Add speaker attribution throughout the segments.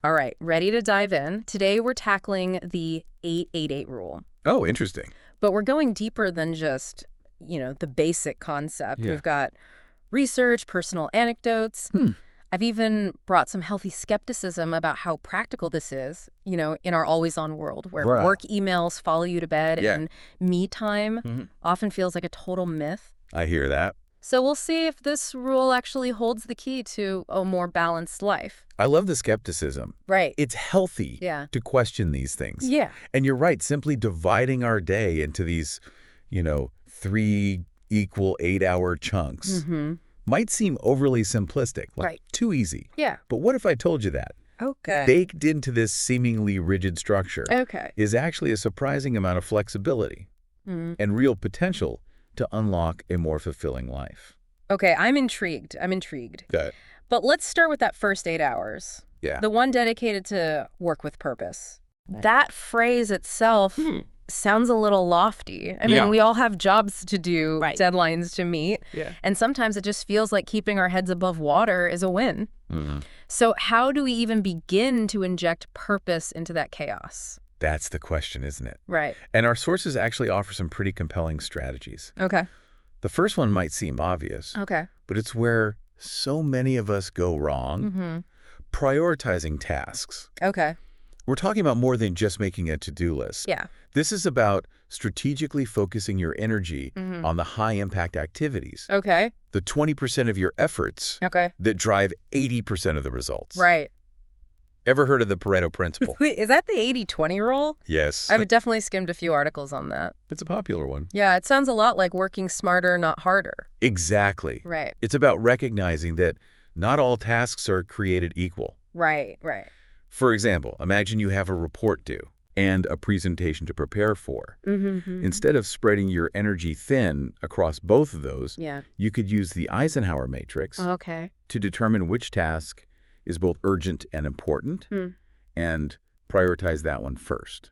Speaker 1: All right, ready to dive in. Today we're tackling the 888 rule,
Speaker 2: Oh, interesting.
Speaker 1: but we're going deeper than just, the basic concept.
Speaker 2: Yeah.
Speaker 1: We've got research, personal anecdotes.
Speaker 2: Hmm.
Speaker 1: I've even brought some healthy skepticism about how practical this is, in our always-on world where
Speaker 2: Right.
Speaker 1: work emails follow you to bed
Speaker 2: Yeah.
Speaker 1: and me time
Speaker 2: Mhm.
Speaker 1: often feels like a total myth.
Speaker 2: I hear that.
Speaker 1: So we'll see if this rule actually holds the key to a more balanced life.
Speaker 2: I love the skepticism.
Speaker 1: Right.
Speaker 2: It's healthy
Speaker 1: Yeah.
Speaker 2: to question these things.
Speaker 1: Yeah.
Speaker 2: And you're right, simply dividing our day into these, 3 equal 8-hour chunks
Speaker 1: Mm-hmm.
Speaker 2: might seem overly simplistic, like
Speaker 1: Right.
Speaker 2: too easy.
Speaker 1: Yeah.
Speaker 2: But what if I told you that?
Speaker 1: Okay.
Speaker 2: Baked into this seemingly rigid structure
Speaker 1: Okay.
Speaker 2: is actually a surprising amount of flexibility
Speaker 1: Mm.
Speaker 2: and real potential to unlock a more fulfilling life.
Speaker 1: Okay, I'm intrigued.
Speaker 2: Good.
Speaker 1: But let's start with that first 8 hours.
Speaker 2: Yeah.
Speaker 1: The one dedicated to work with purpose. That phrase itself sounds a little lofty. I mean,
Speaker 2: Yeah.
Speaker 1: we all have jobs to do,
Speaker 3: Right.
Speaker 1: deadlines to meet,
Speaker 2: Yeah.
Speaker 1: and sometimes it just feels like keeping our heads above water is a win.
Speaker 2: Mhm.
Speaker 1: So how do we even begin to inject purpose into that chaos?
Speaker 2: That's the question, isn't it?
Speaker 1: Right.
Speaker 2: And our sources actually offer some pretty compelling strategies.
Speaker 1: Okay.
Speaker 2: The first one might seem obvious,
Speaker 1: Okay.
Speaker 2: but it's where so many of us go wrong.
Speaker 1: Mm-hmm.
Speaker 2: Prioritizing tasks.
Speaker 1: Okay.
Speaker 2: We're talking about more than just making a to-do list.
Speaker 1: Yeah.
Speaker 2: This is about strategically focusing your energy
Speaker 1: Mhm.
Speaker 2: on the high-impact activities,
Speaker 1: Okay.
Speaker 2: the 20% of your efforts
Speaker 1: Okay.
Speaker 2: that drive 80% of the results.
Speaker 1: Right.
Speaker 2: Ever heard of the Pareto principle?
Speaker 1: Wait, is that the 80-20 rule?
Speaker 2: Yes.
Speaker 1: I've definitely skimmed a few articles on that.
Speaker 2: It's a popular one.
Speaker 1: Yeah, it sounds a lot like working smarter, not harder.
Speaker 2: Exactly.
Speaker 1: Right.
Speaker 2: It's about recognizing that not all tasks are created equal.
Speaker 1: Right. Right.
Speaker 2: For example, imagine you have a report due and a presentation to prepare for.
Speaker 1: Mm-hmm.
Speaker 2: Instead of spreading your energy thin across both of those,
Speaker 1: Yeah.
Speaker 2: you could use the Eisenhower matrix
Speaker 1: Okay.
Speaker 2: to determine which task is both urgent and important and prioritize that one first.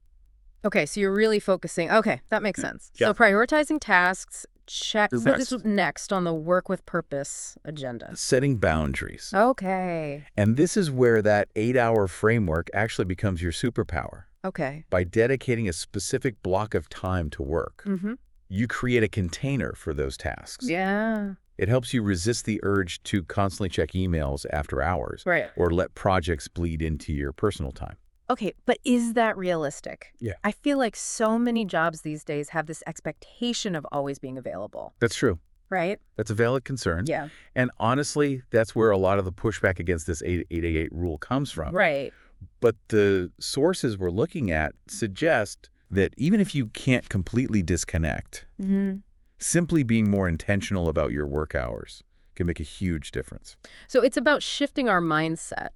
Speaker 1: Okay, so you're really focusing. Okay, that makes sense.
Speaker 2: Yeah.
Speaker 1: So prioritizing tasks, check.
Speaker 2: Is
Speaker 1: What is
Speaker 2: next.
Speaker 1: next on the work with purpose agenda?
Speaker 2: Setting boundaries.
Speaker 1: Okay.
Speaker 2: And this is where that 8-hour framework actually becomes your superpower.
Speaker 1: Okay.
Speaker 2: By dedicating a specific block of time to work,
Speaker 1: Mm-hmm.
Speaker 2: you create a container for those tasks.
Speaker 1: Yeah.
Speaker 2: It helps you resist the urge to constantly check emails after hours
Speaker 1: Right.
Speaker 2: or let projects bleed into your personal time.
Speaker 1: Okay, but is that realistic?
Speaker 2: Yeah.
Speaker 1: I feel like so many jobs these days have this expectation of always being available,
Speaker 2: That's true.
Speaker 1: right?
Speaker 2: That's a valid concern.
Speaker 1: Yeah.
Speaker 2: And honestly, that's where a lot of the pushback against this 888 rule comes from.
Speaker 1: Right.
Speaker 2: But the sources we're looking at suggest that even if you can't completely disconnect,
Speaker 1: Mm-hmm.
Speaker 2: simply being more intentional about your work hours can make a huge difference.
Speaker 1: So it's about shifting our mindset,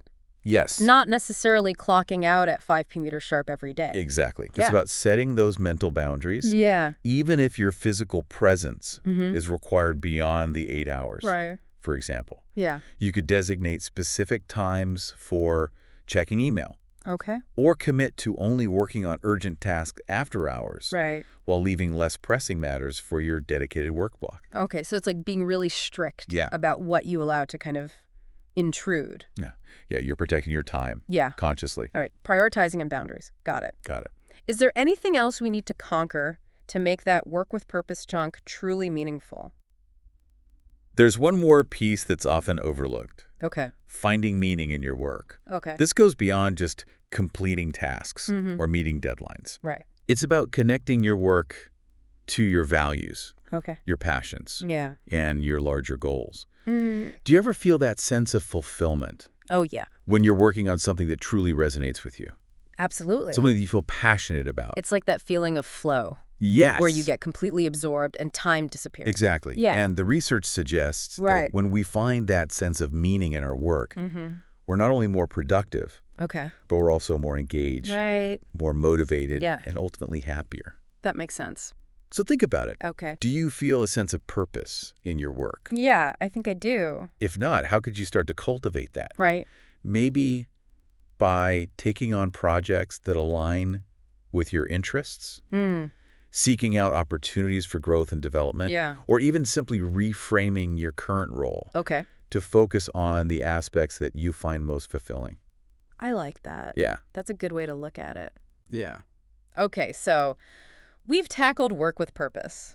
Speaker 2: Yes.
Speaker 1: not necessarily clocking out at 5 p.m. sharp every day.
Speaker 2: Exactly. It's
Speaker 1: Yeah.
Speaker 2: about setting those mental boundaries,
Speaker 1: Yeah.
Speaker 2: even if your physical presence
Speaker 1: Mm-hmm.
Speaker 2: is required beyond the 8 hours.
Speaker 1: Right.
Speaker 2: For example,
Speaker 1: Yeah.
Speaker 2: you could designate specific times for checking email
Speaker 1: Okay.
Speaker 2: or commit to only working on urgent tasks after hours
Speaker 1: Right.
Speaker 2: while leaving less pressing matters for your dedicated work block.
Speaker 1: Okay, so it's like being really strict
Speaker 2: Yeah.
Speaker 1: about what you allow to kind of intrude.
Speaker 2: Yeah, you're protecting your time
Speaker 1: Yeah.
Speaker 2: consciously.
Speaker 1: All right. Prioritizing and boundaries. Got it.
Speaker 2: Got it.
Speaker 1: Is there anything else we need to conquer to make that work with purpose chunk truly meaningful?
Speaker 2: There's one more piece that's often overlooked:
Speaker 1: Okay.
Speaker 2: finding meaning in your work.
Speaker 1: Okay.
Speaker 2: This goes beyond just completing tasks
Speaker 1: Mhm.
Speaker 2: or meeting deadlines.
Speaker 1: Right.
Speaker 2: It's about connecting your work to your values,
Speaker 1: Okay.
Speaker 2: your passions,
Speaker 1: Yeah.
Speaker 2: and your larger goals.
Speaker 1: Mm.
Speaker 2: Do you ever feel that sense of fulfillment
Speaker 1: Oh, yeah.
Speaker 2: when you're working on something that truly resonates with you?
Speaker 1: Absolutely.
Speaker 2: Something that you feel passionate about?
Speaker 1: It's like that feeling of flow
Speaker 2: Yes.
Speaker 1: where you get completely absorbed and time disappears.
Speaker 2: Exactly.
Speaker 1: Yeah.
Speaker 2: And the research suggests
Speaker 1: Right.
Speaker 2: that when we find that sense of meaning in our work,
Speaker 1: Mm-hmm.
Speaker 2: we're not only more productive,
Speaker 1: Okay.
Speaker 2: but we're also more engaged,
Speaker 1: Right.
Speaker 2: more motivated,
Speaker 1: Yeah.
Speaker 2: and ultimately happier.
Speaker 1: That makes sense.
Speaker 2: So think about it.
Speaker 1: Okay.
Speaker 2: Do you feel a sense of purpose in your work?
Speaker 1: Yeah, I think I do.
Speaker 2: If not, how could you start to cultivate that?
Speaker 1: Right.
Speaker 2: Maybe by taking on projects that align with your interests,
Speaker 1: Mm.
Speaker 2: seeking out opportunities for growth and development,
Speaker 1: Yeah.
Speaker 2: or even simply reframing your current role
Speaker 1: Okay.
Speaker 2: to focus on the aspects that you find most fulfilling.
Speaker 1: I like that.
Speaker 2: Yeah.
Speaker 1: That's a good way to look at it.
Speaker 2: Yeah.
Speaker 1: Okay, so we've tackled work with purpose.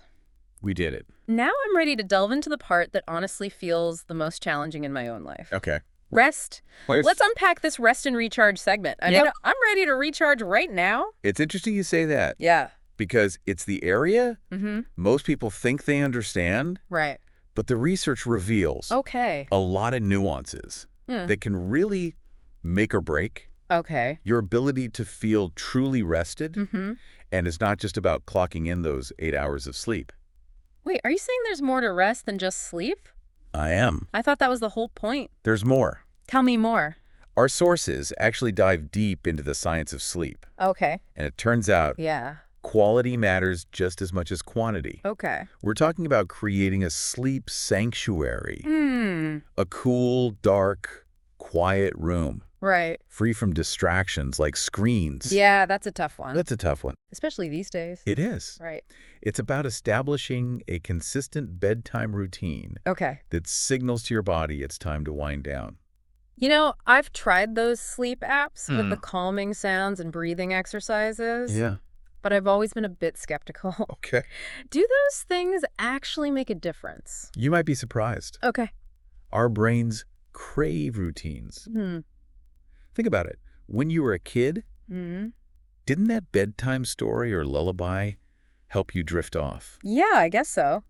Speaker 2: We did it.
Speaker 1: Now I'm ready to delve into the part that honestly feels the most challenging in my own life.
Speaker 2: Okay.
Speaker 1: Rest. Let's unpack this rest and recharge segment. I mean, I'm ready to recharge right now.
Speaker 2: It's interesting you say that.
Speaker 1: Yeah.
Speaker 2: Because it's the area
Speaker 1: Mm-hmm.
Speaker 2: most people think they understand,
Speaker 1: Right.
Speaker 2: but the research reveals
Speaker 1: Okay.
Speaker 2: a lot of nuances that can really make or break
Speaker 1: Okay.
Speaker 2: your ability to feel truly rested.
Speaker 1: Mm-hmm.
Speaker 2: And it's not just about clocking in those 8 hours of sleep.
Speaker 1: Wait, are you saying there's more to rest than just sleep?
Speaker 2: I am.
Speaker 1: I thought that was the whole point.
Speaker 2: There's more.
Speaker 1: Tell me more.
Speaker 2: Our sources actually dive deep into the science of sleep.
Speaker 1: Okay.
Speaker 2: And it turns out
Speaker 1: Yeah.
Speaker 2: quality matters just as much as quantity.
Speaker 1: Okay.
Speaker 2: We're talking about creating a sleep sanctuary,
Speaker 1: Hmm.
Speaker 2: a cool, dark, quiet room,
Speaker 1: Right.
Speaker 2: free from distractions like screens.
Speaker 1: Yeah, that's a tough one.
Speaker 2: That's a tough one.
Speaker 1: Especially these days.
Speaker 2: It is.
Speaker 1: Right.
Speaker 2: It's about establishing a consistent bedtime routine
Speaker 1: Okay.
Speaker 2: that signals to your body it's time to wind down.
Speaker 1: You know, I've tried those sleep apps with the calming sounds and breathing exercises.
Speaker 2: Yeah.
Speaker 1: But I've always been a bit skeptical.
Speaker 2: Okay.
Speaker 1: Do those things actually make a difference?
Speaker 2: You might be surprised.
Speaker 1: Okay.
Speaker 2: Our brains crave routines.
Speaker 1: Hmm.
Speaker 2: Think about it. When you were a kid,
Speaker 1: Hmm.
Speaker 2: didn't that bedtime story or lullaby help you drift off?
Speaker 1: Yeah, I guess so.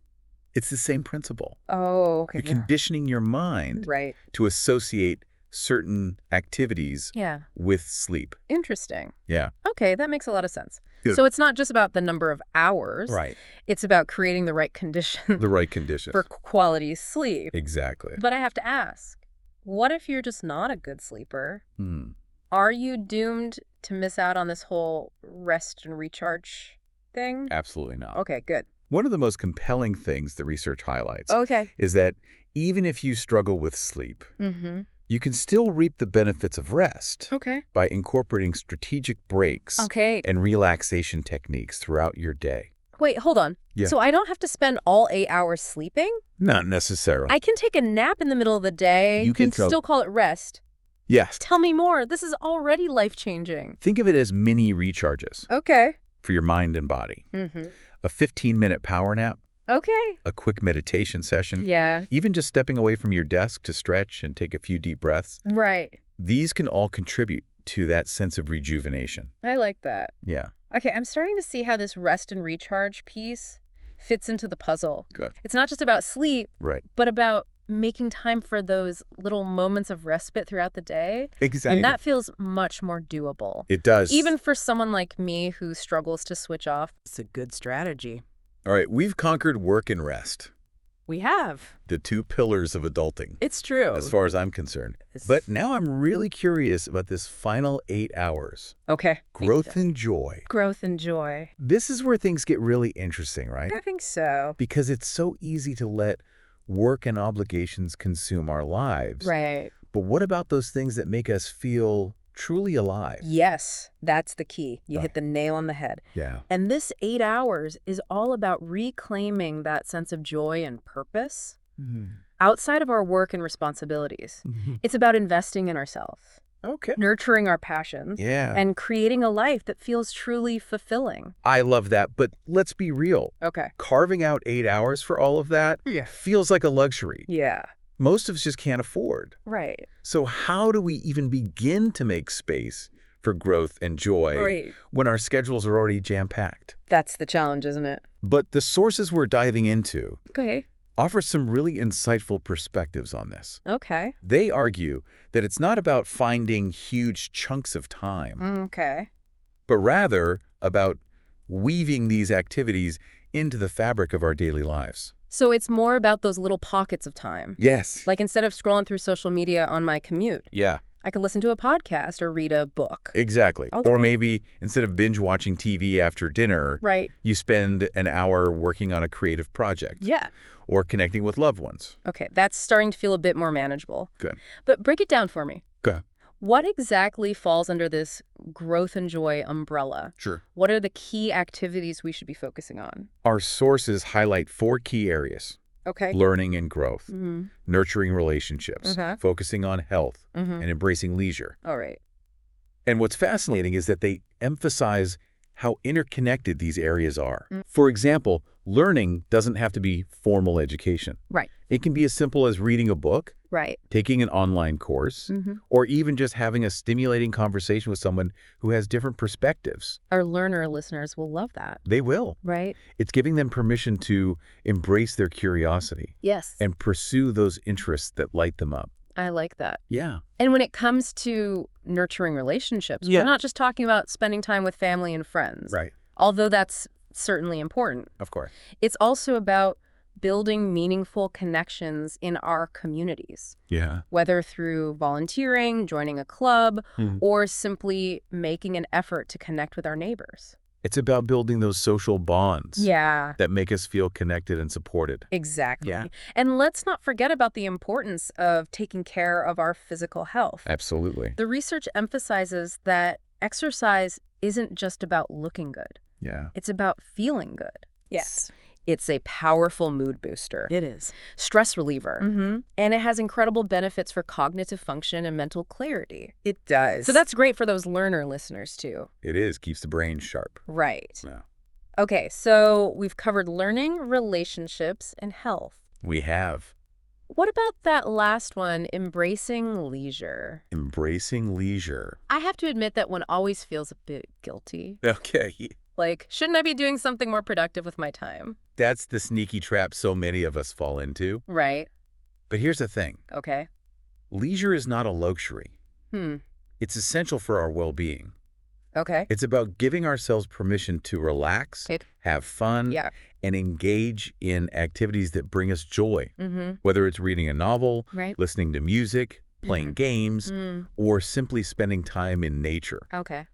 Speaker 2: It's the same principle.
Speaker 1: Oh, okay.
Speaker 2: You're conditioning your mind
Speaker 1: Right.
Speaker 2: to associate certain activities
Speaker 1: Yeah.
Speaker 2: with sleep.
Speaker 1: Interesting.
Speaker 2: Yeah.
Speaker 1: Okay, that makes a lot of sense.
Speaker 2: Good.
Speaker 1: So it's not just about the number of hours.
Speaker 2: Right.
Speaker 1: It's about creating the right conditions
Speaker 2: The right conditions.
Speaker 1: for quality sleep.
Speaker 2: Exactly.
Speaker 1: But I have to ask, what if you're just not a good sleeper?
Speaker 2: Hmm.
Speaker 1: Are you doomed to miss out on this whole rest and recharge thing?
Speaker 2: Absolutely not.
Speaker 1: Okay, good.
Speaker 2: One of the most compelling things the research highlights
Speaker 1: Okay.
Speaker 2: is that even if you struggle with sleep,
Speaker 1: Mm-hmm.
Speaker 2: you can still reap the benefits of rest
Speaker 1: Okay.
Speaker 2: by incorporating strategic breaks
Speaker 1: Okay.
Speaker 2: and relaxation techniques throughout your day.
Speaker 1: Wait, hold on.
Speaker 2: Yeah.
Speaker 1: So I don't have to spend all 8 hours sleeping?
Speaker 2: Not necessarily.
Speaker 1: I can take a nap in the middle of the day
Speaker 2: You can
Speaker 1: and still call it rest.
Speaker 2: Yes.
Speaker 1: Tell me more. This is already life-changing.
Speaker 2: Think of it as mini recharges
Speaker 1: Okay.
Speaker 2: for your mind and body.
Speaker 1: Mm-hmm.
Speaker 2: A 15-minute power nap,
Speaker 1: Okay.
Speaker 2: a quick meditation session,
Speaker 1: Yeah.
Speaker 2: even just stepping away from your desk to stretch and take a few deep breaths.
Speaker 1: Right.
Speaker 2: These can all contribute to that sense of rejuvenation.
Speaker 1: I like that.
Speaker 2: Yeah.
Speaker 1: Okay, I'm starting to see how this rest and recharge piece fits into the puzzle.
Speaker 2: Good.
Speaker 1: It's not just about sleep,
Speaker 2: Right.
Speaker 1: but about making time for those little moments of respite throughout the day.
Speaker 2: Exactly.
Speaker 1: And that feels much more doable.
Speaker 2: It does.
Speaker 1: Even for someone like me who struggles to switch off.
Speaker 3: It's a good strategy.
Speaker 2: All right, we've conquered work and rest,
Speaker 3: We have.
Speaker 2: the two pillars of adulting,
Speaker 3: It's true.
Speaker 2: as far as I'm concerned.
Speaker 3: It's-
Speaker 2: But now I'm really curious about this final 8 hours.
Speaker 1: Okay.
Speaker 2: Growth and joy.
Speaker 1: Growth and joy.
Speaker 2: This is where things get really interesting, right?
Speaker 1: I think so.
Speaker 2: Because it's so easy to let work and obligations consume our lives.
Speaker 1: Right.
Speaker 2: But what about those things that make us feel truly alive?
Speaker 1: Yes, that's the key. You
Speaker 2: Right.
Speaker 1: hit the nail on the head.
Speaker 2: Yeah.
Speaker 1: And this 8 hours is all about reclaiming that sense of joy and purpose outside of our work and responsibilities. It's about investing in ourselves,
Speaker 2: Okay.
Speaker 1: nurturing our passions,
Speaker 2: Yeah.
Speaker 1: and creating a life that feels truly fulfilling.
Speaker 2: I love that. But let's be real.
Speaker 1: Okay.
Speaker 2: Carving out 8 hours for all of that feels like a luxury.
Speaker 1: Yeah.
Speaker 2: Most of us just can't afford.
Speaker 1: Right.
Speaker 2: So how do we even begin to make space for growth and joy
Speaker 1: Right.
Speaker 2: when our schedules are already jam-packed?
Speaker 1: That's the challenge, isn't it?
Speaker 2: But the sources we're diving into
Speaker 1: Okay.
Speaker 2: offer some really insightful perspectives on this.
Speaker 1: Okay.
Speaker 2: They argue that it's not about finding huge chunks of time,
Speaker 1: Okay.
Speaker 2: but rather about weaving these activities into the fabric of our daily lives.
Speaker 1: So it's more about those little pockets of time.
Speaker 2: Yes.
Speaker 1: Like instead of scrolling through social media on my commute,
Speaker 2: Yeah,
Speaker 1: I could listen to a podcast or read a book.
Speaker 2: exactly.
Speaker 1: Okay.
Speaker 2: Or maybe instead of binge watching TV after dinner,
Speaker 1: Right.
Speaker 2: you spend an hour working on a creative project
Speaker 1: Yeah.
Speaker 2: or connecting with loved ones.
Speaker 1: Okay, that's starting to feel a bit more manageable.
Speaker 2: Good.
Speaker 1: But break it down for me.
Speaker 2: Good.
Speaker 1: What exactly falls under this growth and joy umbrella?
Speaker 2: Sure.
Speaker 1: What are the key activities we should be focusing on?
Speaker 2: Our sources highlight 4 key areas:
Speaker 1: Okay.
Speaker 2: learning and growth,
Speaker 1: Mm-hmm.
Speaker 2: nurturing relationships,
Speaker 1: Okay.
Speaker 2: focusing on health,
Speaker 1: Mm-hmm.
Speaker 2: and embracing leisure.
Speaker 1: All right.
Speaker 2: And what's fascinating is that they emphasize how interconnected these areas are. For example, learning doesn't have to be formal education.
Speaker 1: Right.
Speaker 2: It can be as simple as reading a book,
Speaker 1: Right.
Speaker 2: taking an online course, or even just having a stimulating conversation with someone who has different perspectives.
Speaker 1: Our learner listeners will love that.
Speaker 2: They will.
Speaker 1: Right.
Speaker 2: It's giving them permission to embrace their curiosity
Speaker 1: Yes.
Speaker 2: and pursue those interests that light them up.
Speaker 1: I like that.
Speaker 2: Yeah.
Speaker 1: And when it comes to nurturing relationships,
Speaker 2: Yeah.
Speaker 1: we're not just talking about spending time with family and friends.
Speaker 2: Right.
Speaker 1: Although that's certainly important.
Speaker 2: Of course.
Speaker 1: It's also about building meaningful connections in our communities,
Speaker 2: Yeah.
Speaker 1: whether through volunteering, joining a club, or simply making an effort to connect with our neighbors.
Speaker 2: It's about building those social bonds
Speaker 1: Yeah,
Speaker 2: that make us feel connected and supported.
Speaker 1: exactly.
Speaker 2: Yeah.
Speaker 1: And let's not forget about the importance of taking care of our physical health.
Speaker 2: Absolutely.
Speaker 1: The research emphasizes that exercise isn't just about looking good.
Speaker 2: Yeah.
Speaker 1: It's about feeling good.
Speaker 3: Yes.
Speaker 1: It's a powerful mood booster,
Speaker 3: It is.
Speaker 1: stress reliever, and it has incredible benefits for cognitive function and mental clarity.
Speaker 3: It does.
Speaker 1: So that's great for those learner listeners, too.
Speaker 2: It is. Keeps the brain sharp.
Speaker 1: Right.
Speaker 2: Yeah.
Speaker 1: Okay, so we've covered learning, relationships, and health.
Speaker 2: We have
Speaker 1: What about that last one, embracing leisure?
Speaker 2: embracing leisure.
Speaker 1: I have to admit that one always feels a bit guilty.
Speaker 2: Okay.
Speaker 1: Like, shouldn't I be doing something more productive with my time?
Speaker 2: That's the sneaky trap so many of us fall into.
Speaker 1: Right.
Speaker 2: But here's the thing.
Speaker 1: Okay.
Speaker 2: Leisure is not a luxury.
Speaker 1: Hmm.
Speaker 2: It's essential for our well-being.
Speaker 1: Okay.
Speaker 2: It's about giving ourselves permission to relax, have fun,
Speaker 1: Yeah.
Speaker 2: and engage in activities that bring us joy,
Speaker 1: Mm-hmm.
Speaker 2: whether it's reading a novel,
Speaker 1: Right.
Speaker 2: listening to music, playing games, or simply spending time in nature.
Speaker 1: Okay.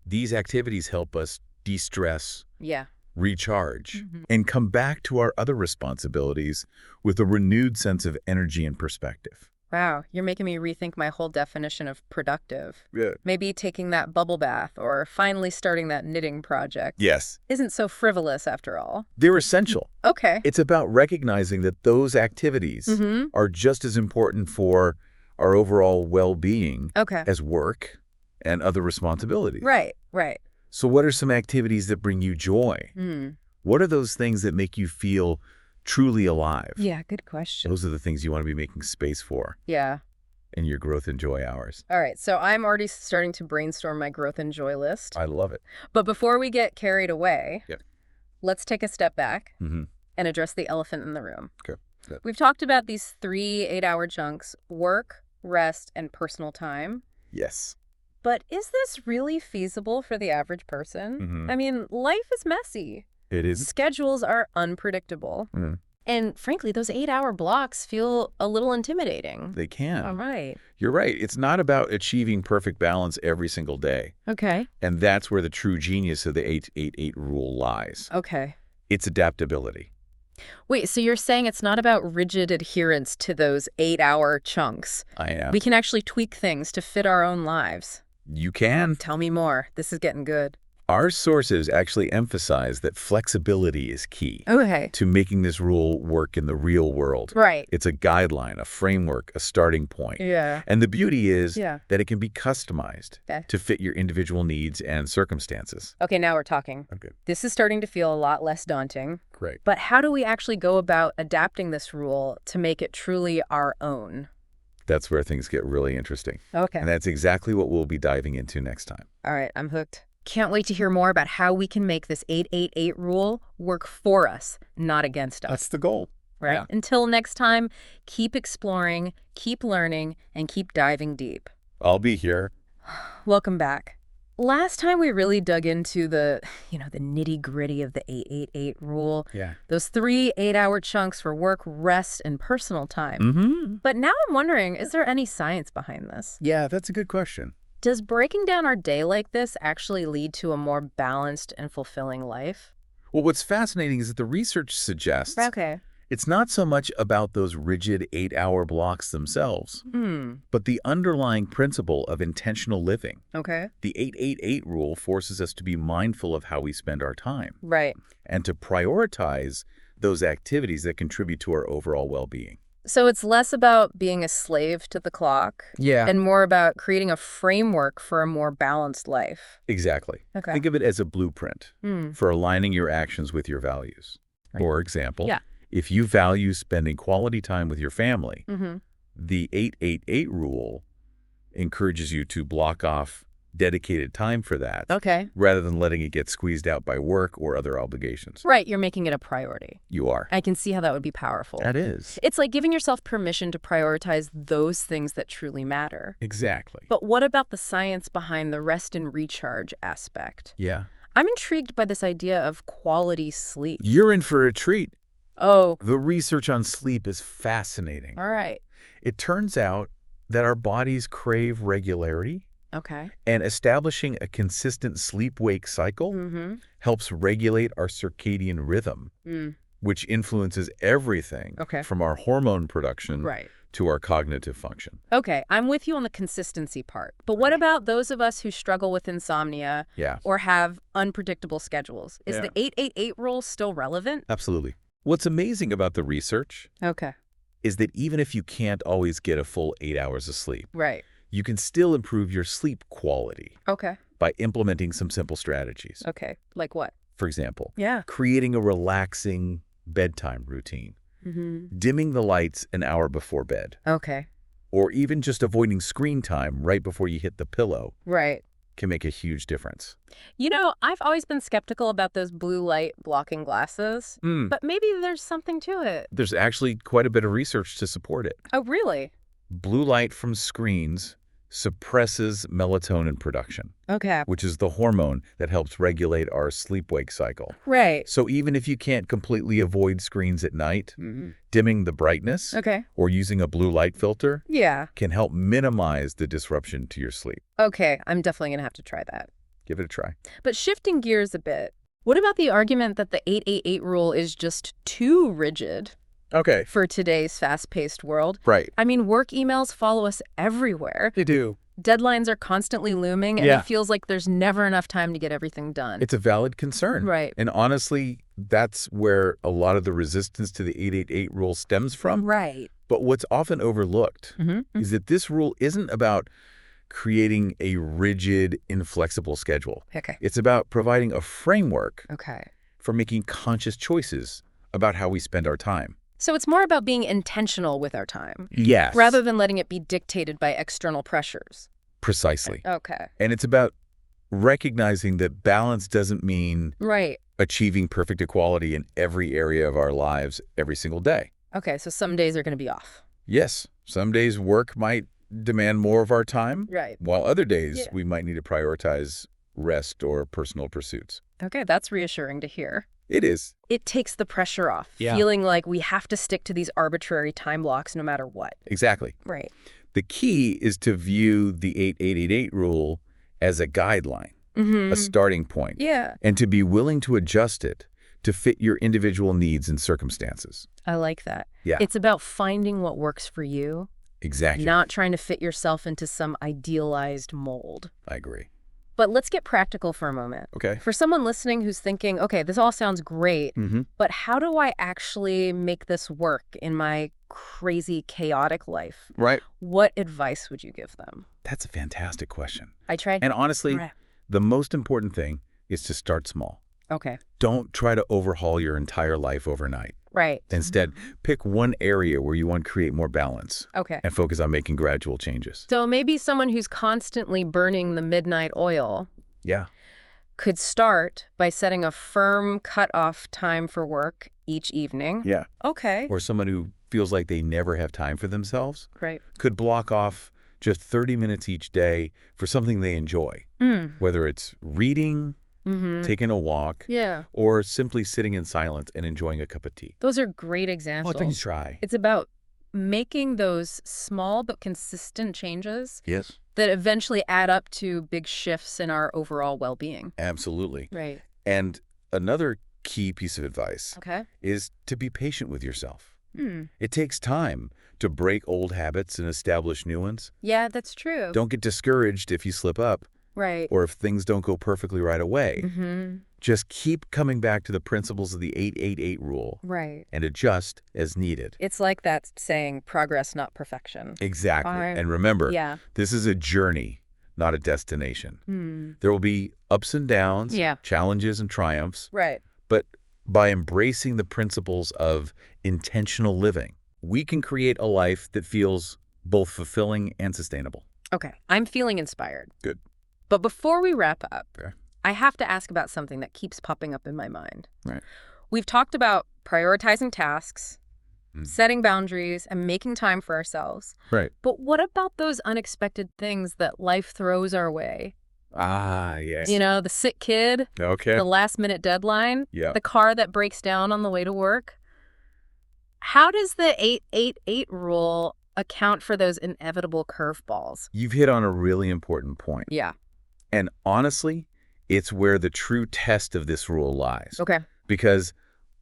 Speaker 2: These activities help us de-stress,
Speaker 1: Yeah.
Speaker 2: recharge, and come back to our other responsibilities with a renewed sense of energy and perspective.
Speaker 1: Wow, you're making me rethink my whole definition of productive.
Speaker 2: Yeah.
Speaker 1: Maybe taking that bubble bath or finally starting that knitting project
Speaker 2: Yes,
Speaker 1: isn't so frivolous after all.
Speaker 2: they're essential.
Speaker 1: Okay.
Speaker 2: It's about recognizing that those activities are just as important for our overall well-being
Speaker 1: Okay.
Speaker 2: as work and other responsibilities.
Speaker 1: Right, right.
Speaker 2: So what are some activities that bring you joy?
Speaker 1: Hmm.
Speaker 2: What are those things that make you feel truly alive?
Speaker 1: Yeah, good question.
Speaker 2: Those are the things you want to be making space for
Speaker 1: Yeah.
Speaker 2: in your growth and joy hours.
Speaker 1: All right, so I'm already starting to brainstorm my growth and joy list.
Speaker 2: I love it.
Speaker 1: But before we get carried away,
Speaker 2: Yep.
Speaker 1: let's take a step back
Speaker 2: Mm-hmm.
Speaker 1: and address the elephant in the room.
Speaker 2: Okay. Good.
Speaker 1: We've talked about these 3 8-hour chunks: work, rest, and personal time.
Speaker 2: Yes.
Speaker 1: But is this really feasible for the average person?
Speaker 2: Mhm.
Speaker 1: I mean, life is messy.
Speaker 2: It is.
Speaker 1: Schedules are unpredictable.
Speaker 2: Mhm.
Speaker 1: And frankly, those 8-hour blocks feel a little intimidating.
Speaker 2: They can.
Speaker 1: All right.
Speaker 2: You're right. It's not about achieving perfect balance every single day.
Speaker 1: Okay.
Speaker 2: And that's where the true genius of the 8-8-8 rule lies.
Speaker 1: Okay.
Speaker 2: It's adaptability.
Speaker 1: Wait, so you're saying it's not about rigid adherence to those 8-hour chunks.
Speaker 2: I am.
Speaker 1: We can actually tweak things to fit our own lives.
Speaker 2: You can.
Speaker 1: Tell me more. This is getting good.
Speaker 2: Our sources actually emphasize that flexibility is key
Speaker 1: Okay.
Speaker 2: to making this rule work in the real world.
Speaker 1: Right.
Speaker 2: It's a guideline, a framework, a starting point.
Speaker 1: Yeah.
Speaker 2: And the beauty is
Speaker 1: Yeah.
Speaker 2: that it can be customized
Speaker 1: Okay.
Speaker 2: to fit your individual needs and circumstances.
Speaker 1: Okay, now we're talking.
Speaker 2: Okay.
Speaker 1: This is starting to feel a lot less daunting.
Speaker 2: Great.
Speaker 1: But how do we actually go about adapting this rule to make it truly our own?
Speaker 2: That's where things get really interesting.
Speaker 1: Okay.
Speaker 2: And that's exactly what we'll be diving into next time.
Speaker 1: All right, I'm hooked. Can't wait to hear more about how we can make this 8-8-8 rule work for us, not against us.
Speaker 2: That's the goal.
Speaker 1: Right?
Speaker 2: yeah.
Speaker 1: Until next time, keep exploring, keep learning, and keep diving deep.
Speaker 2: I'll be here.
Speaker 1: Welcome back. Last time we really dug into the nitty-gritty of the 8-8-8 rule.
Speaker 2: Yeah.
Speaker 1: Those 3 8-hour chunks for work, rest, and personal time.
Speaker 2: Mm-hmm.
Speaker 1: But now I'm wondering, is there any science behind this?
Speaker 2: Yeah, that's a good question.
Speaker 1: Does breaking down our day like this actually lead to a more balanced and fulfilling life?
Speaker 2: Well, what's fascinating is that the research suggests
Speaker 1: Okay.
Speaker 2: it's not so much about those rigid 8-hour blocks themselves, but the underlying principle of intentional living.
Speaker 1: Okay.
Speaker 2: The 8-8-8 rule forces us to be mindful of how we spend our time
Speaker 1: Right.
Speaker 2: and to prioritize those activities that contribute to our overall well-being.
Speaker 1: So it's less about being a slave to the clock
Speaker 2: Yeah.
Speaker 1: and more about creating a framework for a more balanced life.
Speaker 2: Exactly.
Speaker 1: Okay.
Speaker 2: Think of it as a blueprint for aligning your actions with your values.
Speaker 1: Right.
Speaker 2: For example,
Speaker 1: Yeah.
Speaker 2: if you value spending quality time with your family,
Speaker 1: Mm-hmm.
Speaker 2: the 888 rule encourages you to block off dedicated time for that
Speaker 1: Okay.
Speaker 2: rather than letting it get squeezed out by work or other obligations.
Speaker 1: Right, you're making it a priority.
Speaker 2: You are.
Speaker 1: I can see how that would be powerful.
Speaker 2: That is.
Speaker 1: It's like giving yourself permission to prioritize those things that truly matter.
Speaker 2: Exactly.
Speaker 1: But what about the science behind the rest and recharge aspect?
Speaker 2: Yeah.
Speaker 1: I'm intrigued by this idea of quality sleep.
Speaker 2: You're in for a treat.
Speaker 1: Oh,
Speaker 2: The research on sleep is fascinating.
Speaker 1: all right.
Speaker 2: It turns out that our bodies crave regularity,
Speaker 1: Okay.
Speaker 2: and establishing a consistent sleep-wake cycle
Speaker 1: Mm-hmm.
Speaker 2: helps regulate our circadian rhythm, which influences everything
Speaker 1: Okay.
Speaker 2: from our hormone production
Speaker 1: Right.
Speaker 2: to our cognitive function.
Speaker 1: Okay, I'm with you on the consistency part. But what about those of us who struggle with insomnia
Speaker 2: Yeah,
Speaker 1: or have unpredictable schedules? Is
Speaker 2: Yeah.
Speaker 1: the 888 rule still relevant?
Speaker 2: absolutely. What's amazing about the research
Speaker 1: Okay.
Speaker 2: is that even if you can't always get a full 8 hours of sleep,
Speaker 1: Right.
Speaker 2: you can still improve your sleep quality
Speaker 1: Okay.
Speaker 2: by implementing some simple strategies.
Speaker 1: Okay. Like what?
Speaker 2: For example,
Speaker 1: Yeah.
Speaker 2: creating a relaxing bedtime routine,
Speaker 1: Mm-hmm.
Speaker 2: dimming the lights an hour before bed,
Speaker 1: Okay.
Speaker 2: or even just avoiding screen time right before you hit the pillow
Speaker 1: Right.
Speaker 2: can make a huge difference.
Speaker 1: You know, I've always been skeptical about those blue light blocking glasses, but maybe there's something to it.
Speaker 2: There's actually quite a bit of research to support it.
Speaker 1: Oh, really?
Speaker 2: Blue light from screens suppresses melatonin production,
Speaker 1: Okay.
Speaker 2: which is the hormone that helps regulate our sleep-wake cycle.
Speaker 1: Right.
Speaker 2: So even if you can't completely avoid screens at night, dimming the brightness
Speaker 1: Okay.
Speaker 2: or using a blue light filter
Speaker 1: Yeah.
Speaker 2: can help minimize the disruption to your sleep.
Speaker 1: Okay, I'm definitely going to have to try that.
Speaker 2: Give it a try.
Speaker 1: But shifting gears a bit, what about the argument that the 888 rule is just too rigid
Speaker 2: Okay.
Speaker 1: for today's fast-paced world?
Speaker 2: Right.
Speaker 1: I mean, work emails follow us everywhere.
Speaker 2: They do.
Speaker 1: Deadlines are constantly looming, and
Speaker 2: Yeah.
Speaker 1: it feels like there's never enough time to get everything done.
Speaker 2: It's a valid concern.
Speaker 1: Right.
Speaker 2: And honestly, that's where a lot of the resistance to the 888 rule stems from.
Speaker 1: Right.
Speaker 2: But what's often overlooked
Speaker 1: Mm-hmm.
Speaker 2: is that this rule isn't about creating a rigid, inflexible schedule.
Speaker 1: Okay.
Speaker 2: It's about providing a framework
Speaker 1: Okay.
Speaker 2: for making conscious choices about how we spend our time.
Speaker 1: So it's more about being intentional with our time,
Speaker 2: Yes.
Speaker 1: rather than letting it be dictated by external pressures.
Speaker 2: Precisely.
Speaker 1: Okay.
Speaker 2: And it's about recognizing that balance doesn't mean
Speaker 1: Right.
Speaker 2: achieving perfect equality in every area of our lives every single day.
Speaker 1: Okay, so some days are going to be off.
Speaker 2: Yes, some days work might demand more of our time,
Speaker 1: Right.
Speaker 2: while other days
Speaker 1: Yeah.
Speaker 2: we might need to prioritize rest or personal pursuits.
Speaker 1: Okay, that's reassuring to hear.
Speaker 2: It is.
Speaker 1: It takes the pressure off,
Speaker 2: Yeah.
Speaker 1: feeling like we have to stick to these arbitrary time blocks no matter what.
Speaker 2: Exactly.
Speaker 1: Right.
Speaker 2: The key is to view the 8888 rule as a guideline, a starting point,
Speaker 1: Yeah.
Speaker 2: and to be willing to adjust it to fit your individual needs and circumstances.
Speaker 1: I like that.
Speaker 2: Yeah.
Speaker 1: It's about finding what works for you,
Speaker 2: Exactly.
Speaker 1: not trying to fit yourself into some idealized mold.
Speaker 2: I agree.
Speaker 1: But let's get practical for a moment.
Speaker 2: Okay.
Speaker 1: For someone listening who's thinking, okay, this all sounds great, but how do I actually make this work in my crazy, chaotic life?
Speaker 2: Right.
Speaker 1: What advice would you give them?
Speaker 2: That's a fantastic question.
Speaker 1: I tried.
Speaker 2: And honestly,
Speaker 1: Right.
Speaker 2: the most important thing is to start small.
Speaker 1: Okay.
Speaker 2: Don't try to overhaul your entire life overnight.
Speaker 1: Right.
Speaker 2: Instead, pick one area where you want to create more balance
Speaker 1: Okay.
Speaker 2: and focus on making gradual changes.
Speaker 1: So maybe someone who's constantly burning the midnight oil
Speaker 2: Yeah.
Speaker 1: could start by setting a firm cutoff time for work each evening.
Speaker 2: Yeah.
Speaker 1: Okay.
Speaker 2: Or someone who feels like they never have time for themselves
Speaker 1: Right.
Speaker 2: could block off just 30 minutes each day for something they enjoy, whether it's reading, taking a walk,
Speaker 1: Yeah.
Speaker 2: or simply sitting in silence and enjoying a cup of tea.
Speaker 1: Those are great examples.
Speaker 2: What you try?
Speaker 1: It's about making those small but consistent changes
Speaker 2: Yes.
Speaker 1: that eventually add up to big shifts in our overall well-being.
Speaker 2: Absolutely.
Speaker 1: Right.
Speaker 2: And another key piece of advice
Speaker 1: Okay.
Speaker 2: is to be patient with yourself. It takes time to break old habits and establish new ones.
Speaker 1: Yeah, that's true.
Speaker 2: Don't get discouraged if you slip up.
Speaker 1: Right.
Speaker 2: or if things don't go perfectly right away. Just keep coming back to the principles of the 888 rule
Speaker 1: Right.
Speaker 2: and adjust as needed.
Speaker 1: It's like that saying, progress, not perfection.
Speaker 2: Exactly.
Speaker 1: Fine.
Speaker 2: And remember,
Speaker 1: Yeah.
Speaker 2: this is a journey, not a destination. There will be ups and downs,
Speaker 1: Yeah.
Speaker 2: challenges and triumphs,
Speaker 1: Right.
Speaker 2: but by embracing the principles of intentional living, we can create a life that feels both fulfilling and sustainable.
Speaker 1: Okay. I'm feeling inspired.
Speaker 2: Good.
Speaker 1: But before we wrap up,
Speaker 2: Okay.
Speaker 1: I have to ask about something that keeps popping up in my mind.
Speaker 2: Right.
Speaker 1: We've talked about prioritizing tasks, setting boundaries, and making time for ourselves.
Speaker 2: Right.
Speaker 1: But what about those unexpected things that life throws our way?
Speaker 2: Ah, yes.
Speaker 1: You know, the sick kid,
Speaker 2: Okay.
Speaker 1: the last-minute deadline,
Speaker 2: Yeah.
Speaker 1: the car that breaks down on the way to work. How does the 888 rule account for those inevitable curveballs?
Speaker 2: You've hit on a really important point.
Speaker 1: Yeah.
Speaker 2: And honestly, it's where the true test of this rule lies.
Speaker 1: Okay.
Speaker 2: Because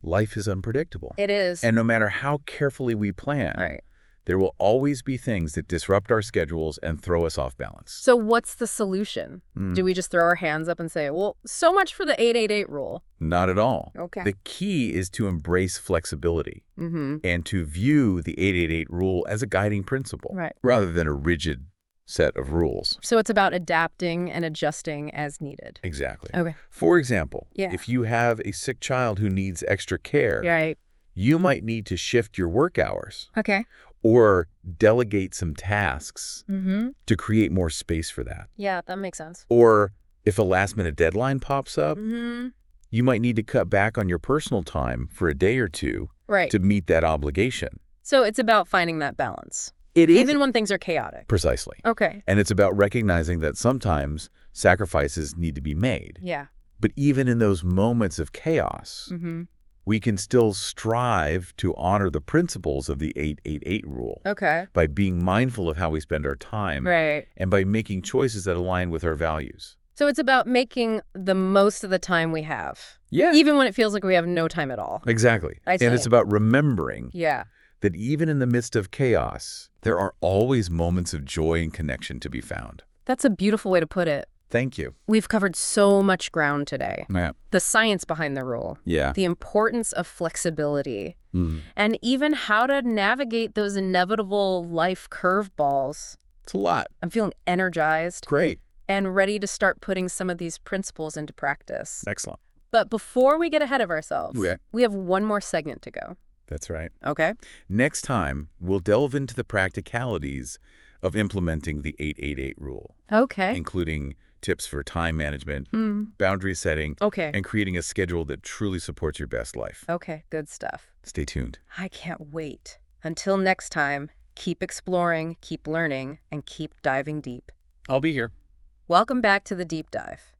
Speaker 2: life is unpredictable.
Speaker 1: It is.
Speaker 2: And no matter how carefully we plan,
Speaker 1: Right.
Speaker 2: there will always be things that disrupt our schedules and throw us off balance.
Speaker 1: So what's the solution? Do we just throw our hands up and say, well, so much for the 888 rule?
Speaker 2: Not at all.
Speaker 1: Okay.
Speaker 2: The key is to embrace flexibility
Speaker 1: Mm-hmm.
Speaker 2: and to view the 888 rule as a guiding principle
Speaker 1: Right.
Speaker 2: rather than a rigid set of rules.
Speaker 1: So it's about adapting and adjusting as needed.
Speaker 2: Exactly.
Speaker 1: Okay.
Speaker 2: For example,
Speaker 1: Yeah.
Speaker 2: if you have a sick child who needs extra care,
Speaker 1: Right.
Speaker 2: you might need to shift your work hours
Speaker 1: Okay.
Speaker 2: or delegate some tasks
Speaker 1: Mm-hmm.
Speaker 2: to create more space for that.
Speaker 1: Yeah, that makes sense.
Speaker 2: Or if a last-minute deadline pops up,
Speaker 1: Mm-hmm.
Speaker 2: you might need to cut back on your personal time for a day or two
Speaker 1: Right.
Speaker 2: to meet that obligation.
Speaker 1: So it's about finding that balance,
Speaker 2: It is.
Speaker 1: even when things are chaotic.
Speaker 2: Precisely.
Speaker 1: Okay.
Speaker 2: And it's about recognizing that sometimes sacrifices need to be made.
Speaker 1: Yeah.
Speaker 2: But even in those moments of chaos,
Speaker 1: Mm-hmm.
Speaker 2: we can still strive to honor the principles of the 888 rule
Speaker 1: Okay.
Speaker 2: by being mindful of how we spend our time
Speaker 1: Right.
Speaker 2: and by making choices that align with our values.
Speaker 1: So it's about making the most of the time we have,
Speaker 2: Yeah.
Speaker 1: even when it feels like we have no time at all.
Speaker 2: Exactly.
Speaker 1: I
Speaker 2: And it's
Speaker 1: see.
Speaker 2: about remembering
Speaker 1: Yeah.
Speaker 2: that even in the midst of chaos, there are always moments of joy and connection to be found.
Speaker 1: That's a beautiful way to put it.
Speaker 2: Thank you.
Speaker 1: We've covered so much ground today.
Speaker 2: Yeah.
Speaker 1: The science behind the rule,
Speaker 2: Yeah.
Speaker 1: the importance of flexibility,
Speaker 2: Mm.
Speaker 1: and even how to navigate those inevitable life curveballs.
Speaker 2: It's a lot.
Speaker 1: I'm feeling energized
Speaker 2: Great.
Speaker 1: and ready to start putting some of these principles into practice.
Speaker 2: Excellent.
Speaker 1: But before we get ahead of ourselves,
Speaker 2: Okay.
Speaker 1: we have one more segment to go.
Speaker 2: That's right.
Speaker 1: Okay?
Speaker 2: Next time, we'll delve into the practicalities of implementing the 888 rule,
Speaker 1: Okay.
Speaker 2: including tips for time management,
Speaker 1: Hmm.
Speaker 2: boundary setting,
Speaker 1: Okay.
Speaker 2: and creating a schedule that truly supports your best life.
Speaker 1: Okay, good stuff.
Speaker 2: Stay tuned.
Speaker 1: I can't wait. Until next time, keep exploring, keep learning, and keep diving deep.
Speaker 2: I'll be here.
Speaker 1: Welcome back to the deep dive.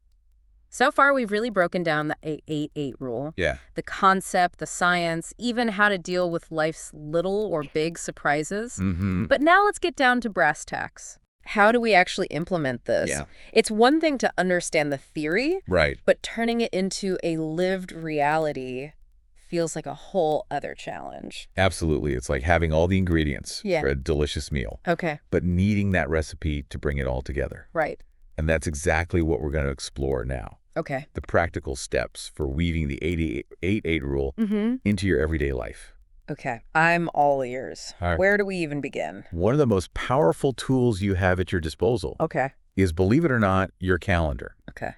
Speaker 1: So far, we've really broken down the 888 rule,
Speaker 2: Yeah.
Speaker 1: the concept, the science, even how to deal with life's little or big surprises.
Speaker 2: Mm-hmm.
Speaker 1: But now let's get down to brass tacks. How do we actually implement this?
Speaker 2: Yeah.
Speaker 1: It's one thing to understand the theory,
Speaker 2: Right.
Speaker 1: but turning it into a lived reality feels like a whole other challenge.
Speaker 2: Absolutely. It's like having all the ingredients
Speaker 1: Yeah.
Speaker 2: for a delicious meal,
Speaker 1: Okay,
Speaker 2: but needing that recipe to bring it all together.
Speaker 1: right.
Speaker 2: And that's exactly what we're going to explore now.
Speaker 1: Okay.
Speaker 2: The practical steps for weaving the 888 rule
Speaker 1: Mm-hmm.
Speaker 2: into your everyday life.
Speaker 1: Okay, I'm all ears.
Speaker 2: All right.
Speaker 1: Where do we even begin?
Speaker 2: One of the most powerful tools you have at your disposal
Speaker 1: Okay.
Speaker 2: is, believe it or not, your calendar.
Speaker 1: Okay.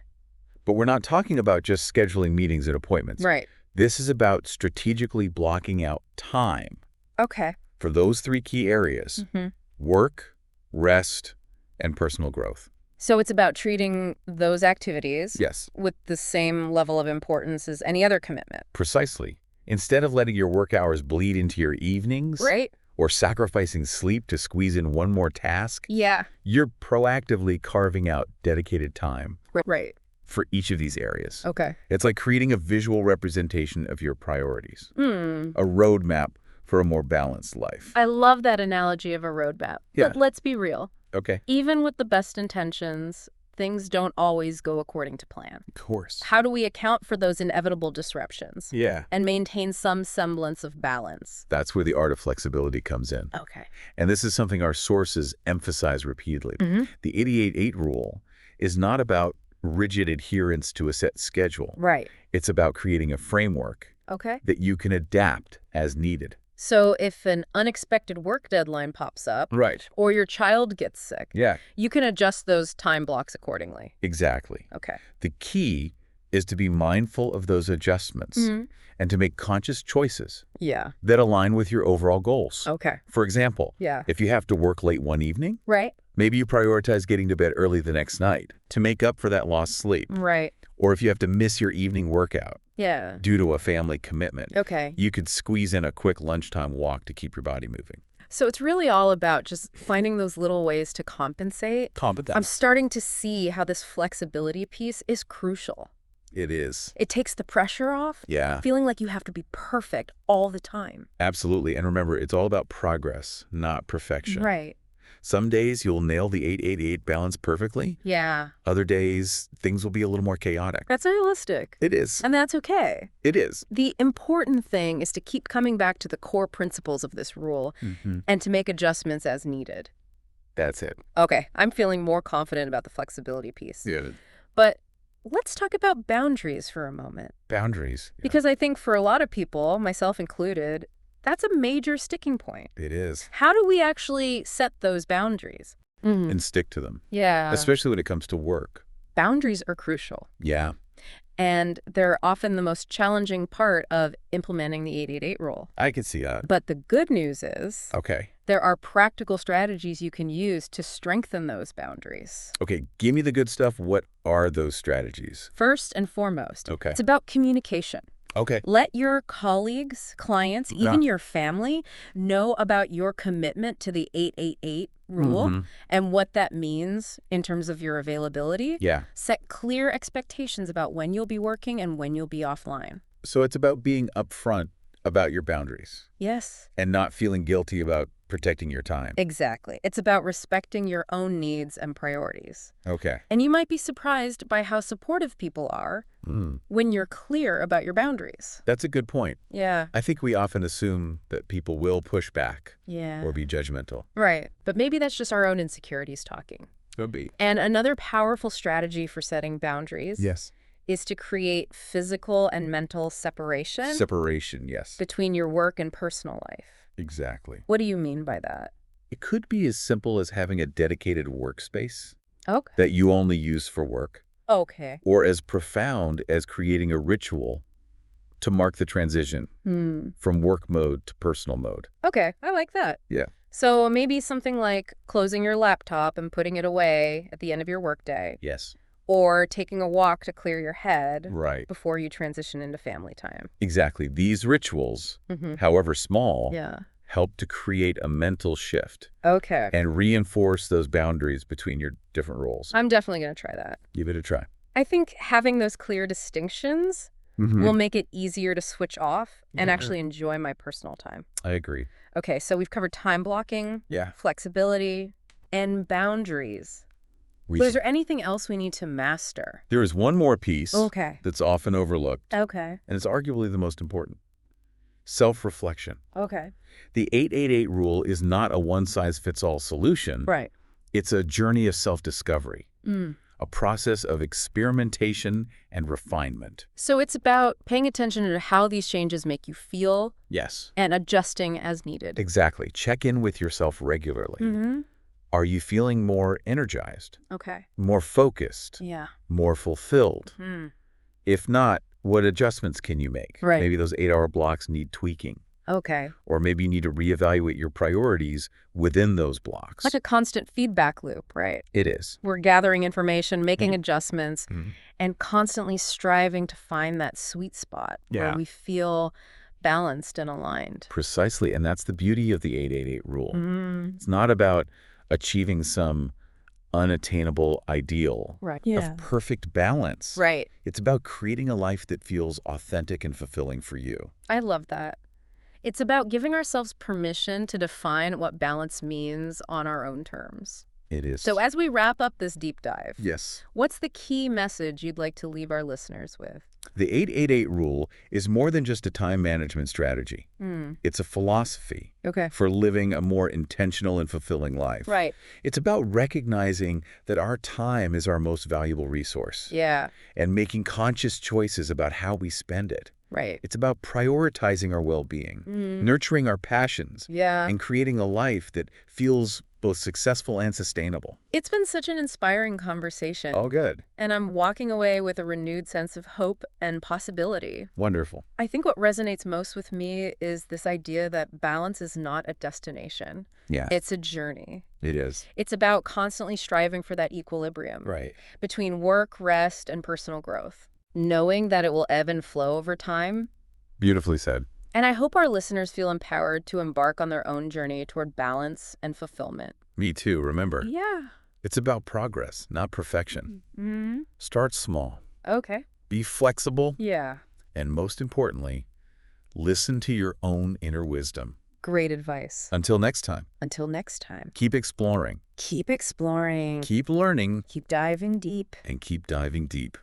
Speaker 2: But we're not talking about just scheduling meetings and appointments.
Speaker 1: Right.
Speaker 2: This is about strategically blocking out time
Speaker 1: Okay.
Speaker 2: for those three key areas:
Speaker 1: Mm-hmm.
Speaker 2: work, rest, and personal growth.
Speaker 1: So it's about treating those activities
Speaker 2: Yes,
Speaker 1: with the same level of importance as any other commitment.
Speaker 2: precisely. Instead of letting your work hours bleed into your evenings
Speaker 1: Right?
Speaker 2: or sacrificing sleep to squeeze in one more task,
Speaker 1: Yeah.
Speaker 2: you're proactively carving out dedicated time
Speaker 1: Right.
Speaker 2: for each of these areas.
Speaker 1: Okay.
Speaker 2: It's like creating a visual representation of your priorities,
Speaker 1: Hmm.
Speaker 2: a roadmap for a more balanced life.
Speaker 1: I love that analogy of a roadmap.
Speaker 2: Yeah.
Speaker 1: But let's be real.
Speaker 2: Okay.
Speaker 1: Even with the best intentions, things don't always go according to plan.
Speaker 2: Of course.
Speaker 1: How do we account for those inevitable disruptions
Speaker 2: Yeah.
Speaker 1: and maintain some semblance of balance?
Speaker 2: That's where the art of flexibility comes in.
Speaker 1: Okay.
Speaker 2: And this is something our sources emphasize repeatedly.
Speaker 1: Mm-hmm.
Speaker 2: The 888 rule is not about rigid adherence to a set schedule.
Speaker 1: Right.
Speaker 2: It's about creating a framework
Speaker 1: Okay.
Speaker 2: that you can adapt as needed.
Speaker 1: So if an unexpected work deadline pops up,
Speaker 2: Right.
Speaker 1: or your child gets sick,
Speaker 2: Yeah,
Speaker 1: you can adjust those time blocks accordingly.
Speaker 2: exactly.
Speaker 1: Okay.
Speaker 2: The key is to be mindful of those adjustments and to make conscious choices
Speaker 1: Yeah.
Speaker 2: that align with your overall goals.
Speaker 1: Okay.
Speaker 2: For example,
Speaker 1: Yeah.
Speaker 2: if you have to work late one evening,
Speaker 1: Right.
Speaker 2: maybe you prioritize getting to bed early the next night to make up for that lost sleep.
Speaker 1: Right.
Speaker 2: Or if you have to miss your evening workout
Speaker 1: Yeah.
Speaker 2: due to a family commitment,
Speaker 1: Okay.
Speaker 2: you could squeeze in a quick lunchtime walk to keep your body moving.
Speaker 1: So it's really all about just finding those little ways to compensate. I'm starting to see how this flexibility piece is crucial.
Speaker 2: It is.
Speaker 1: It takes the pressure off,
Speaker 2: Yeah,
Speaker 1: feeling like you have to be perfect all the time.
Speaker 2: absolutely. And remember, it's all about progress, not perfection.
Speaker 1: Right.
Speaker 2: Some days you'll nail the 8-8-8 balance perfectly.
Speaker 1: Yeah.
Speaker 2: Other days, things will be a little more chaotic.
Speaker 1: That's realistic.
Speaker 2: It is.
Speaker 1: And that's okay.
Speaker 2: It is.
Speaker 1: The important thing is to keep coming back to the core principles of this rule and to make adjustments as needed.
Speaker 2: That's it.
Speaker 1: Okay, I'm feeling more confident about the flexibility piece.
Speaker 2: Yeah.
Speaker 1: But let's talk about boundaries for a moment.
Speaker 2: Boundaries. Yeah.
Speaker 1: Because I think for a lot of people, myself included, that's a major sticking point.
Speaker 2: It is.
Speaker 1: How do we actually set those boundaries?
Speaker 2: And stick to them,
Speaker 1: Yeah.
Speaker 2: especially when it comes to work.
Speaker 1: Boundaries are crucial.
Speaker 2: Yeah.
Speaker 1: And they're often the most challenging part of implementing the 8-8-8 rule.
Speaker 2: I can see that.
Speaker 1: But the good news is
Speaker 2: Okay.
Speaker 1: there are practical strategies you can use to strengthen those boundaries.
Speaker 2: Okay, give me the good stuff. What are those strategies?
Speaker 1: First and foremost,
Speaker 2: Okay.
Speaker 1: it's about communication.
Speaker 2: Okay.
Speaker 1: Let your colleagues, clients, even your family know about your commitment to the 8-8-8 rule and what that means in terms of your availability.
Speaker 2: Yeah.
Speaker 1: Set clear expectations about when you'll be working and when you'll be offline.
Speaker 2: So it's about being upfront about your boundaries
Speaker 1: Yes,
Speaker 2: and not feeling guilty about protecting your time.
Speaker 1: exactly. It's about respecting your own needs and priorities.
Speaker 2: Okay.
Speaker 1: And you might be surprised by how supportive people are when you're clear about your boundaries.
Speaker 2: That's a good point.
Speaker 1: Yeah.
Speaker 2: I think we often assume that people will push back
Speaker 1: Yeah.
Speaker 2: or be judgmental.
Speaker 1: Right. But maybe that's just our own insecurities talking.
Speaker 2: Could be.
Speaker 1: And another powerful strategy for setting boundaries
Speaker 2: Yes.
Speaker 1: is to create physical and mental separation
Speaker 2: Separation, yes.
Speaker 1: between your work and personal life.
Speaker 2: Exactly.
Speaker 1: What do you mean by that?
Speaker 2: It could be as simple as having a dedicated workspace
Speaker 1: Okay.
Speaker 2: that you only use for work,
Speaker 1: Okay.
Speaker 2: or as profound as creating a ritual to mark the transition from work mode to personal mode.
Speaker 1: Okay, I like that.
Speaker 2: Yeah.
Speaker 1: So maybe something like closing your laptop and putting it away at the end of your workday,
Speaker 2: Yes.
Speaker 1: or taking a walk to clear your head
Speaker 2: Right.
Speaker 1: before you transition into family time.
Speaker 2: Exactly. These rituals, however small,
Speaker 1: Yeah.
Speaker 2: help to create a mental shift
Speaker 1: Okay.
Speaker 2: and reinforce those boundaries between your different roles.
Speaker 1: I'm definitely going to try that.
Speaker 2: Give it a try.
Speaker 1: I think having those clear distinctions will make it easier to switch off and actually enjoy my personal time.
Speaker 2: I agree.
Speaker 1: Okay, so we've covered time blocking,
Speaker 2: Yeah.
Speaker 1: flexibility, and boundaries. But is there anything else we need to master?
Speaker 2: There is one more piece
Speaker 1: Okay.
Speaker 2: that's often overlooked,
Speaker 1: Okay.
Speaker 2: and it's arguably the most important. Self-reflection.
Speaker 1: Okay.
Speaker 2: The 8-8-8 rule is not a one-size-fits-all solution.
Speaker 1: Right.
Speaker 2: It's a journey of self-discovery, a process of experimentation and refinement.
Speaker 1: So it's about paying attention to how these changes make you feel
Speaker 2: Yes,
Speaker 1: and adjusting as needed.
Speaker 2: exactly. Check in with yourself regularly.
Speaker 1: Mm-hmm.
Speaker 2: Are you feeling more energized,
Speaker 1: Okay.
Speaker 2: more focused,
Speaker 1: Yeah.
Speaker 2: more fulfilled?
Speaker 1: Hmm.
Speaker 2: If not, what adjustments can you make?
Speaker 1: Right.
Speaker 2: Maybe those 8-hour blocks need tweaking.
Speaker 1: Okay.
Speaker 2: Or maybe you need to reevaluate your priorities within those blocks.
Speaker 1: Like a constant feedback loop, right?
Speaker 2: It is.
Speaker 1: We're gathering information, making adjustments, and constantly striving to find that sweet spot where
Speaker 2: Yeah.
Speaker 1: we feel balanced and aligned.
Speaker 2: Precisely, and that's the beauty of the 8-8-8 rule. It's not about achieving some unattainable ideal
Speaker 1: Right.
Speaker 2: of perfect balance.
Speaker 1: Right.
Speaker 2: It's about creating a life that feels authentic and fulfilling for you.
Speaker 1: I love that. It's about giving ourselves permission to define what balance means on our own terms.
Speaker 2: It is.
Speaker 1: So as we wrap up this deep dive,
Speaker 2: Yes.
Speaker 1: what's the key message you'd like to leave our listeners with?
Speaker 2: The 888 rule is more than just a time management strategy. It's a philosophy
Speaker 1: Okay.
Speaker 2: for living a more intentional and fulfilling life.
Speaker 1: Right.
Speaker 2: It's about recognizing that our time is our most valuable resource
Speaker 1: Yeah.
Speaker 2: and making conscious choices about how we spend it.
Speaker 1: Right.
Speaker 2: It's about prioritizing our well-being, nurturing our passions,
Speaker 1: Yeah.
Speaker 2: and creating a life that feels both successful and sustainable.
Speaker 1: It's been such an inspiring conversation.
Speaker 2: All good.
Speaker 1: And I'm walking away with a renewed sense of hope and possibility.
Speaker 2: Wonderful.
Speaker 1: I think what resonates most with me is this idea that balance is not a destination.
Speaker 2: Yeah,
Speaker 1: It's a journey.
Speaker 2: it is.
Speaker 1: It's about constantly striving for that equilibrium
Speaker 2: Right.
Speaker 1: between work, rest, and personal growth, knowing that it will ebb and flow over time.
Speaker 2: Beautifully said.
Speaker 1: And I hope our listeners feel empowered to embark on their own journey toward balance and fulfillment.
Speaker 2: Me too, remember.
Speaker 1: Yeah.
Speaker 2: It's about progress, not perfection. Start small.
Speaker 1: Okay.
Speaker 2: Be flexible.
Speaker 1: Yeah.
Speaker 2: And most importantly, listen to your own inner wisdom.
Speaker 1: Great advice.
Speaker 2: Until next time,
Speaker 1: Until next time.
Speaker 2: keep exploring,
Speaker 1: Keep exploring.
Speaker 2: keep learning,
Speaker 1: Keep diving deep.
Speaker 2: and keep diving deep.